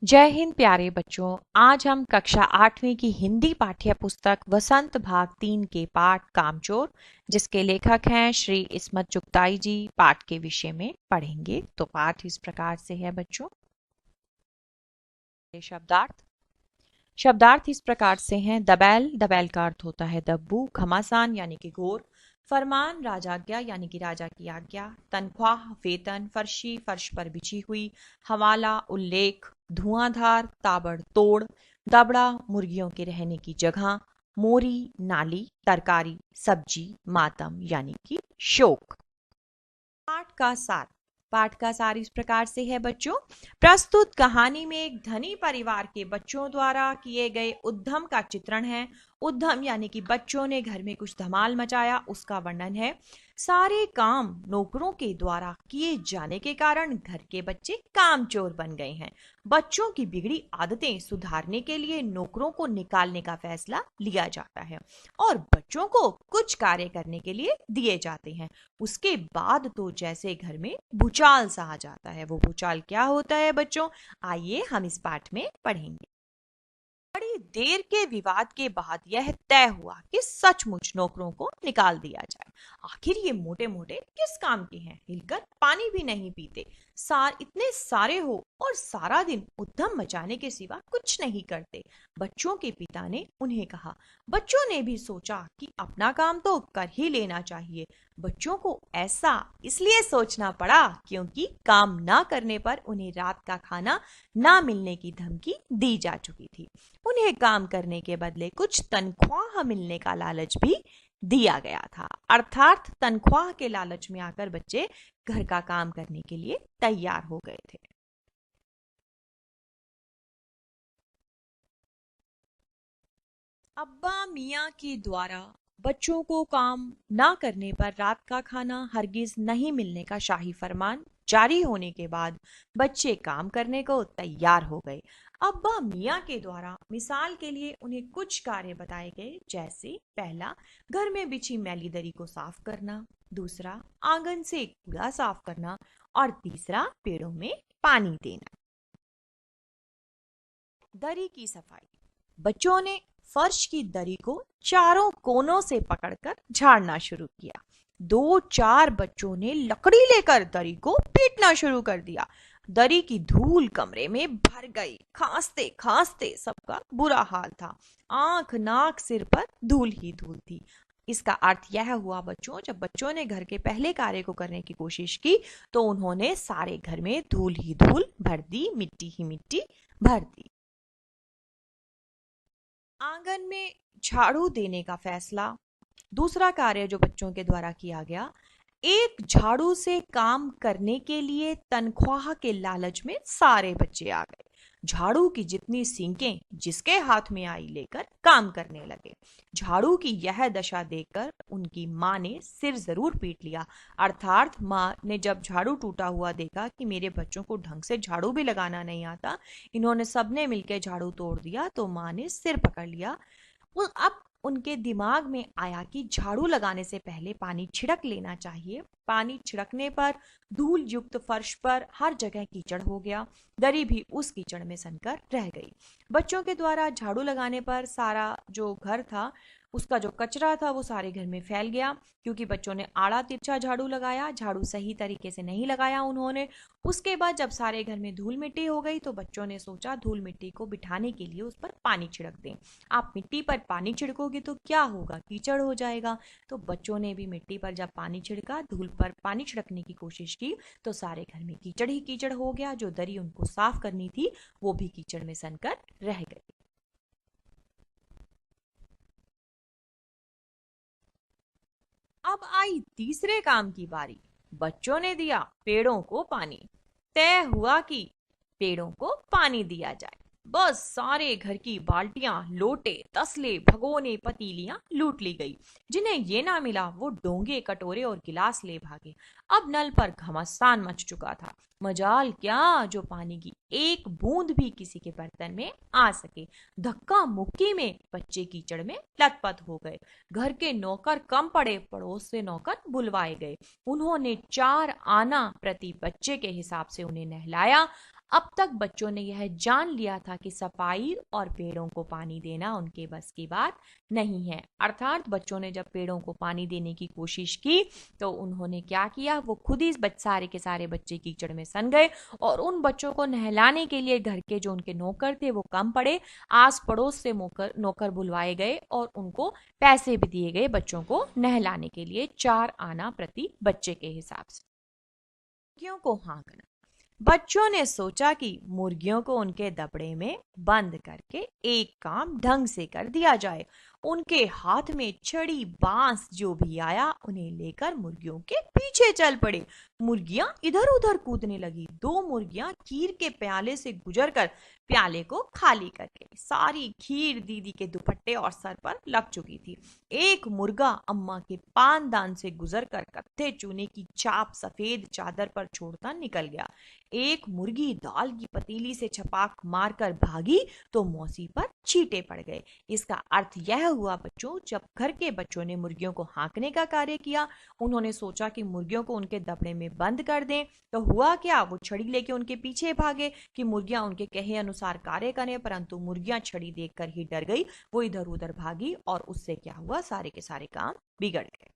जय हिंद प्यारे बच्चों। आज हम कक्षा 8वीं की हिंदी पाठ्य पुस्तक वसंत भाग 3 के पाठ कामचोर, जिसके लेखक हैं श्री इस्मत चुगताई जी, पाठ के विषय में पढ़ेंगे। तो पाठ इस प्रकार से है बच्चों। शब्दार्थ शब्दार्थ इस प्रकार से हैं। दबैल, दबैल का अर्थ होता है दब्बू। घमासान यानी कि घोर। फरमान, राजाज्ञा यानी कि राजा की आज्ञा। तनख्वाह, वेतन। फर्शी, फर्श पर बिछी हुई। हवाला, उल्लेख। धुआंधार, ताबड़तोड़। दबड़ा, मुर्गियों के रहने की जगह। मोरी, नाली। तरकारी, सब्जी। मातम यानी कि शोक। पाठ का सार पाठ का सार इस प्रकार से है बच्चों। प्रस्तुत कहानी में एक धनी परिवार के बच्चों द्वारा किए गए उद्यम का चित्रण है। उद्यम यानी कि बच्चों ने घर में कुछ धमाल मचाया, उसका वर्णन है। सारे काम नौकरों के द्वारा किए जाने के कारण घर के बच्चे कामचोर बन गए हैं। बच्चों की बिगड़ी आदतें सुधारने के लिए नौकरों को निकालने का फैसला लिया जाता है और बच्चों को कुछ कार्य करने के लिए दिए जाते हैं। उसके बाद तो जैसे घर में भूचाल सा आ जाता है। वो भूचाल क्या होता है बच्चों, आइए हम इस पाठ में पढ़ेंगे। बड़ी देर के विवाद के बाद यह तय हुआ कि सचमुच नौकरों को निकाल दिया जाए। आखिर ये मोटे मोटे किस काम के हैं, हिलकर पानी भी नहीं पीते, इतने सारे हो और सारा दिन उद्यम मचाने के सिवा कुछ नहीं करते। बच्चों के पिता ने उन्हें कहा। बच्चों ने भी सोचा कि अपना काम तो कर ही लेना चाहिए। बच्चों को ऐसा इसलिए सोचना पड़ा क्योंकि काम ना करने पर उन्हें रात का खाना ना मिलने की धमकी दी जा चुकी थी। उन्हें काम करने के बदले कुछ तनख्वाह मिलने का लालच भी दिया गया था। अर्थात तनख्वाह के लालच में आकर बच्चे घर का काम करने के लिए तैयार हो गए थे। अब्बा मियाँ के द्वारा बच्चों को काम ना करने पर रात का खाना हरगिज नहीं मिलने का शाही फरमान जारी होने के बाद बच्चे काम करने को तैयार हो गए। अब्बा मियाँ के द्वारा मिसाल के लिए उन्हें कुछ कार्य बताए गए, जैसे पहला, घर में बिछी मैली दरी को साफ करना। दूसरा, आंगन से कूड़ा साफ करना। और तीसरा, पेड़ों में पानी देना। दरी की सफाई। बच्चों ने फर्श की दरी को चारों कोनों से पकड़कर झाड़ना शुरू किया। दो चार बच्चों ने लकड़ी लेकर दरी को पीटना शुरू कर दिया। दरी की धूल कमरे में भर गई। खांसते खांसते सबका बुरा हाल था। आंख नाक सिर पर धूल ही धूल थी। इसका अर्थ यह हुआ बच्चों, जब बच्चों ने घर के पहले कार्य को करने की कोशिश की तो उन्होंने सारे घर में धूल ही धूल भर दी, मिट्टी ही मिट्टी भर दी। आंगन में झाड़ू देने का फैसला। दूसरा कार्य जो बच्चों के द्वारा किया गया, एक झाड़ू से काम करने के लिए तनख्वाह के लालच में सारे बच्चे आ गए। झाड़ू की जितनी सींकें जिसके हाथ में आई लेकर काम करने लगे। झाड़ू की यह दशा देखकर उनकी माँ ने सिर जरूर पीट लिया। अर्थात माँ ने जब झाड़ू टूटा हुआ देखा कि मेरे बच्चों को ढंग से झाड़ू भी लगाना नहीं आता, इन्होंने सबने मिलकर झाड़ू तोड़ दिया, तो माँ ने सिर पकड़ लिया। वो अब उनके दिमाग में आया कि झाड़ू लगाने से पहले पानी छिड़क लेना चाहिए। पानी छिड़कने पर धूल युक्त फर्श पर हर जगह कीचड़ हो गया। दरी भी उस कीचड़ में सनकर रह गई। बच्चों के द्वारा झाड़ू लगाने पर सारा जो घर था, उसका जो कचरा था वो सारे घर में फैल गया, क्योंकि बच्चों ने आड़ा तिरछा झाड़ू लगाया, झाड़ू सही तरीके से नहीं लगाया उन्होंने। उसके बाद जब सारे घर में धूल मिट्टी हो गई तो बच्चों ने सोचा धूल मिट्टी को बिठाने के लिए उस पर पानी छिड़क दें। आप मिट्टी पर पानी छिड़कोगे तो क्या होगा, कीचड़ हो जाएगा। तो बच्चों ने भी मिट्टी पर जब पानी छिड़का, धूल पर पानी छिड़कने की कोशिश की, तो सारे घर में कीचड़ ही कीचड़ हो गया। जो दरी उनको साफ करनी थी वो भी कीचड़ में सनकर रह गई। अब आई तीसरे काम की बारी। बच्चों ने दिया पेड़ों को पानी। तय हुआ कि पेड़ों को पानी दिया जाए। बस सारे घर की बाल्टियां, लोटे, तसले, भगोने, पतीलियां लूट ली गई। जिन्हें ये ना मिला वो डोंगे, कटोरे और गिलास ले भागे। अब नल पर घमासान मच चुका था। मजाल क्या जो पानी की एक बूंद भी किसी के बर्तन में आ सके। धक्का मुक्की में बच्चे कीचड़ में लथपथ हो गए। घर के नौकर कम पड़े, पड़ोस से नौकर बुलवाए गए। उन्होंने 4 आना प्रति बच्चे के हिसाब से उन्हें नहलाया। अब तक बच्चों ने यह जान लिया था कि सफाई और पेड़ों को पानी देना उनके बस की बात नहीं है। अर्थात बच्चों ने जब पेड़ों को पानी देने की कोशिश की तो उन्होंने क्या किया, वो खुद ही सारे के सारे बच्चे कीचड़ में सन गए और उन बच्चों को नहलाने के लिए घर के जो उनके नौकर थे वो कम पड़े। आस पड़ोस से नौकर बुलवाए गए और उनको पैसे भी दिए गए बच्चों को नहलाने के लिए, 4 आना प्रति बच्चे के हिसाब से। मुर्गियों को हाँकना। बच्चों ने सोचा कि मुर्गियों को उनके दबड़े में बंद करके एक काम ढंग से कर दिया जाए। उनके हाथ में छड़ी बांस जो भी आया उन्हें लेकर मुर्गियों के पीछे चल पड़े। मुर्गियां इधर उधर कूदने लगी। 2 मुर्गियां खीर के प्याले से गुजरकर प्याले को खाली कर गई। सारी खीर दीदी के दुपट्टे और सर पर लग चुकी थी। एक मुर्गा अम्मा के पानदान से गुजरकर कत्थे चूने की चाप सफेद चादर पर छोड़कर निकल गया। एक मुर्गी दाल की पतीली से छपाक मारकर भागी तो मौसी पर छींटे पड़ गए। इसका अर्थ यह हुआ बच्चों, जब घर के बच्चों ने मुर्गियों को हाँकने का कार्य किया, उन्होंने सोचा कि मुर्गियों को उनके दबड़े में बंद कर दें, तो हुआ क्या, वो छड़ी लेके उनके पीछे भागे कि मुर्गियां उनके कहे अनुसार कार्य करें, परंतु मुर्गियां छड़ी देखकर ही डर गई। वो इधर उधर भागी और उससे क्या हुआ, सारे के सारे काम बिगड़ गए।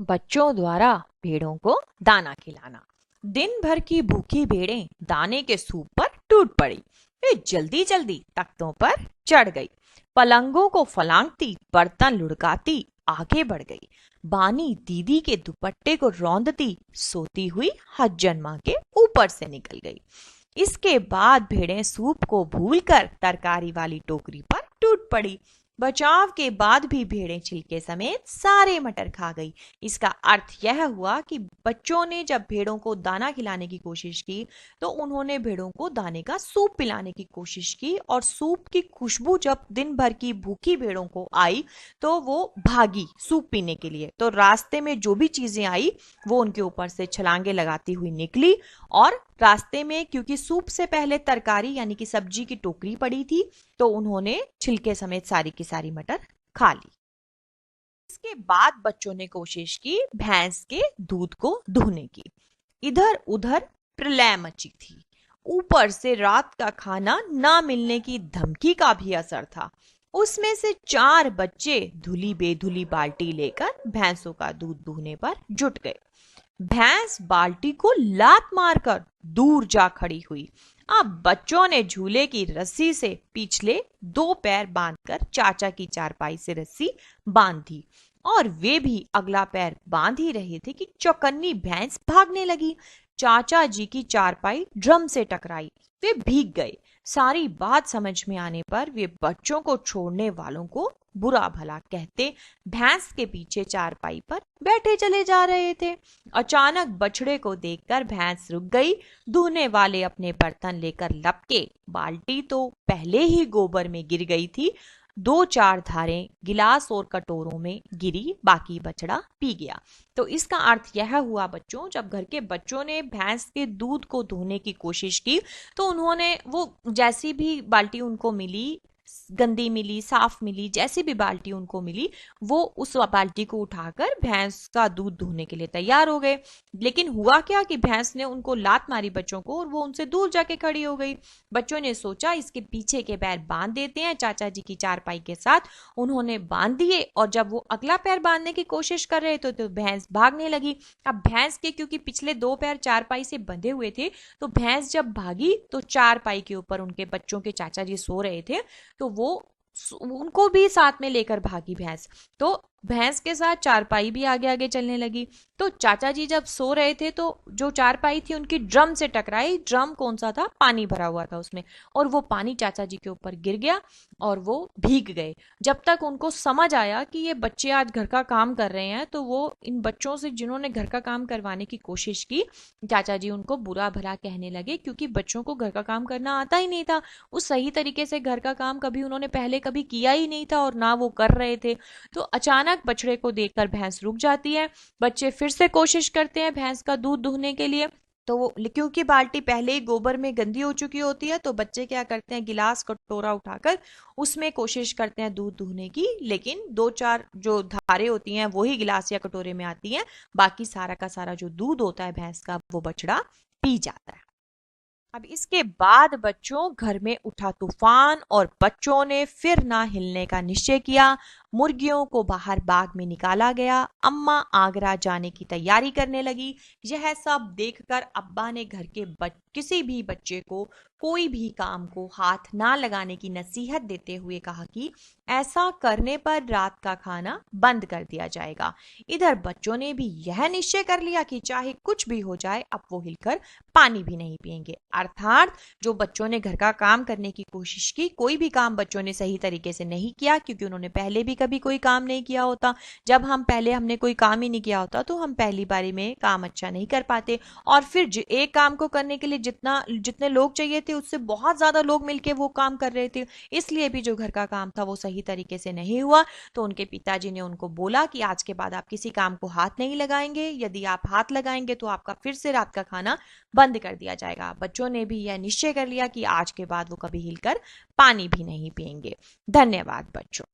बच्चों द्वारा भेड़ों को दाना खिलाना। दिन भर की भूखी भेड़ें दाने के सूप पर टूट पड़ी। वे जल्दी जल्दी तख्तों पर चढ़ गई, पलंगों को फलांगती, बर्तन लुढ़काती आगे बढ़ गई। बानी दीदी के दुपट्टे को रौंदती सोती हुई हज्जन माँ के ऊपर से निकल गई। इसके बाद भेड़ें सूप को भूलकर तरकारी वाली टोकरी पर टूट पड़ी। बचाव के बाद भी भेड़ें छिलके समेत सारे मटर खा गई। इसका अर्थ यह हुआ कि बच्चों ने जब भेड़ों को दाना खिलाने की कोशिश की तो उन्होंने भेड़ों को दाने का सूप पिलाने की कोशिश की, और सूप की खुशबू जब दिन भर की भूखी भेड़ों को आई तो वो भागी सूप पीने के लिए। तो रास्ते में जो भी चीजें आई वो उनके ऊपर से छलांगे लगाती हुई निकली, और रास्ते में क्योंकि सूप से पहले तरकारी यानी कि सब्जी की टोकरी पड़ी थी तो उन्होंने छिलके समेत सारी की सारी मटर खा ली। इसके बाद बच्चों ने कोशिश की भैंस के दूध को दूहने की। इधर उधर प्रलय मची थी। ऊपर से रात का खाना ना मिलने की धमकी का भी असर था। उसमें से 4 बच्चे धुली बेधुली बाल्टी लेकर भैंसों का दूध दूहने पर जुट गए। भैंस बाल्टी को लात मारकर दूर जा खड़ी हुई। अब बच्चों ने झूले की रस्सी से पिछले 2 पैर बांधकर चाचा की चारपाई से रस्सी बांध दी, और वे भी अगला पैर बांध ही रहे थे कि चौकन्नी भैंस भागने लगी। चाचा जी की चारपाई ड्रम से टकराई, वे भीग गए। सारी बात समझ में आने पर वे बच्चों को छोड़ने वालों को बुरा भला कहते भैंस के पीछे चारपाई पर बैठे चले जा रहे थे। अचानक बछड़े को देखकर भैंस रुक गई। दूहने वाले अपने बर्तन लेकर लपके। बाल्टी तो पहले ही गोबर में गिर गई थी। 2-4 धारें गिलास और कटोरों में गिरी, बाकी बछड़ा पी गया। तो इसका अर्थ यह हुआ बच्चों, जब घर के बच्चों ने भैंस के दूध को धोने की कोशिश की तो उन्होंने वो जैसी भी बाल्टी उनको मिली, गंदी मिली साफ मिली, जैसी भी बाल्टी उनको मिली वो उस बाल्टी को उठाकर भैंस का दूध धोने के लिए तैयार हो गए। लेकिन हुआ क्या कि भैंस ने उनको लात मारी बच्चों को, और वो उनसे दूर जाके खड़ी हो गई। बच्चों ने सोचा इसके पीछे के पैर बांध देते हैं चाचा जी की चारपाई के साथ। उन्होंने बांध दिए, और जब वो अगला पैर बांधने की कोशिश कर रहे थे तो भैंस भागने लगी। अब भैंस के क्योंकि पिछले 2 पैर चारपाई से बंधे हुए थे तो भैंस जब भागी तो चारपाई के ऊपर उनके बच्चों के चाचा जी सो रहे थे, तो वो उनको भी साथ में लेकर भागी भैंस। तो भैंस के साथ चारपाई भी आगे आगे चलने लगी। तो चाचा जी जब सो रहे थे तो जो चारपाई थी उनकी ड्रम से टकराई। ड्रम कौन सा था, पानी भरा हुआ था उसमें, और वो पानी चाचा जी के ऊपर गिर गया और वो भीग गए। जब तक उनको समझ आया कि ये बच्चे आज घर का काम कर रहे हैं तो वो इन बच्चों से जिन्होंने घर का काम करवाने की कोशिश की, चाचा जी उनको बुरा भला कहने लगे, क्योंकि बच्चों को घर का काम करना आता ही नहीं था। उस सही तरीके से घर का काम कभी उन्होंने पहले कभी किया ही नहीं था और ना वो कर रहे थे। तो अचानक बछड़े को देखकर भैंस रुक जाती है। बच्चे फिर से कोशिश करते हैं भैंस का दूध दूहने के लिए, तो वो क्योंकि बाल्टी पहले ही गोबर में गंदी हो चुकी होती है तो बच्चे क्या करते हैं, गिलास कटोरा उठाकर उसमें कोशिश करते हैं दूध दूहने की। लेकिन 2-4 जो धारें होती हैं वही गिलास या कटोरे में आती हैं, बाकी सारा का सारा जो दूध होता है भैंस का वो बछड़ा पी जाता है। अब इसके बाद बच्चों घर में उठा तूफान और बच्चों ने फिर ना हिलने का निश्चय किया। मुर्गियों को बाहर बाग में निकाला गया। अम्मा आगरा जाने की तैयारी करने लगी। यह सब देखकर अब्बा ने घर के किसी भी बच्चे को कोई भी काम को हाथ ना लगाने की नसीहत देते हुए कहा कि ऐसा करने पर रात का खाना बंद कर दिया जाएगा। इधर बच्चों ने भी यह निश्चय कर लिया कि चाहे कुछ भी हो जाए अब वो हिलकर पानी भी नहीं पिएंगे। अर्थात जो बच्चों ने घर का काम करने की कोशिश की, कोई भी काम बच्चों ने सही तरीके से नहीं किया क्योंकि उन्होंने पहले भी कभी कोई काम नहीं किया होता। जब हम पहले हमने कोई काम ही नहीं किया होता तो हम पहली बारी में काम अच्छा नहीं कर पाते, और फिर एक काम को करने के लिए जितने लोग चाहिए थे उससे बहुत ज्यादा लोग मिलके वो काम कर रहे थे, इसलिए भी जो घर का काम था वो सही तरीके से नहीं हुआ। तो उनके पिताजी ने उनको बोला कि आज के बाद आप किसी काम को हाथ नहीं लगाएंगे, यदि आप हाथ लगाएंगे तो आपका फिर से रात का खाना बंद कर दिया जाएगा। बच्चों ने भी यह निश्चय कर लिया कि आज के बाद वो कभी हिलकर पानी भी नहीं पिएंगे। धन्यवाद बच्चों।